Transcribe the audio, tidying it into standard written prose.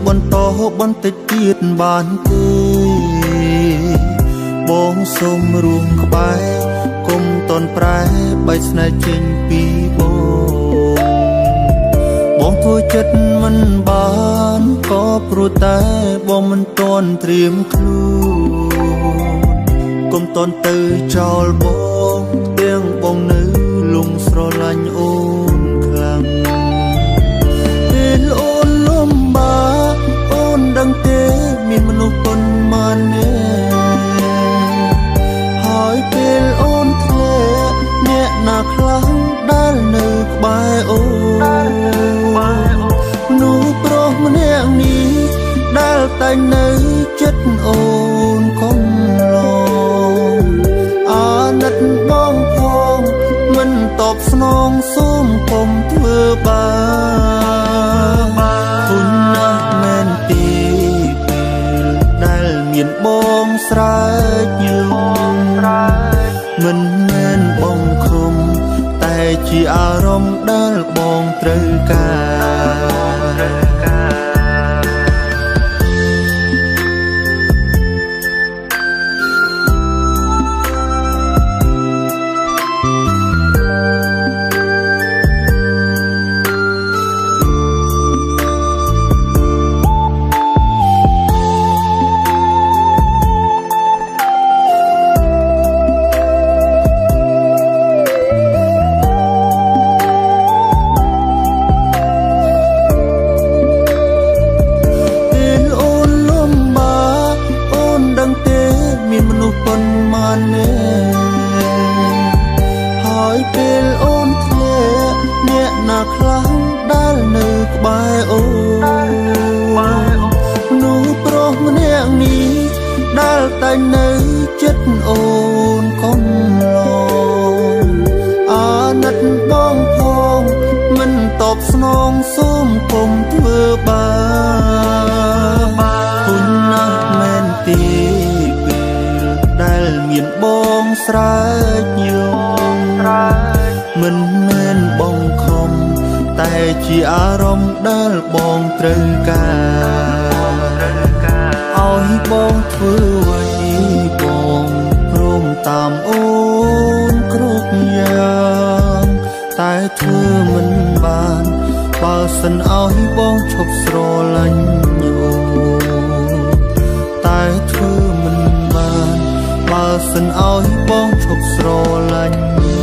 បន្តបន្តិចទៀតបានទេបងសូមរួមក្បែរគុំតន់ប្រែបែកស្នេហ៍ចេញពីបងធ្វើចិត្តមិនបានក៏ព្រោះតែបងមិនទាន់ត្រៀមខ្លួនគុំតន់ទៅចោលបងទាំងបងនៅលងស្រឡាញ់អូនខ្លាំងពេលអូនលំបាកអូនដឹងទេមានមនុស្សប៉ុន្មានហើយពេលអូនធ្លាក់អ្នកណាខ្លះដែលនៅក្បែរអូនមនុស្សប្រុសម្នាក់នេះដែលតែងនៅចិត្តអូនកុំឡងអាណិតបងផងមិនតបស្នងសូមកុំធ្វើបាបគុណណាស់មែនទេពេលដែលមានបងស្រែកយំមិនមែនបងខំតែជាអារម្មណ៍ដែលបងត្រូវការមានមនុស្សប៉ុន្មានហើយពេលអូនធ្លាក់អ្នកណាខ្លះដែលនៅក្បែរអូនមនុស្សប្រុសម្នាក់នេះដែលតែងនៅចិត្តអូនកុំឡងអាណិតបងផងមិនតបស្នងសូមកុំធ្វើបាបគុណណាស់មែនទេដែលមានបងស្រែកយំមិនមែនបងខំតែជាអារម្មណ៍ដែលបងត្រូវការឲ្យបងធ្វើអ្វីបងព្រមតាមអូនគ្រប់យ៉ាងតែធ្វើមិនបានបើសិនឲ្យបងឈប់ស្រឡាញ់អូនតែធ្វើមិនបានបើសិនឲ្យបងឈប់ស្រឡាញ់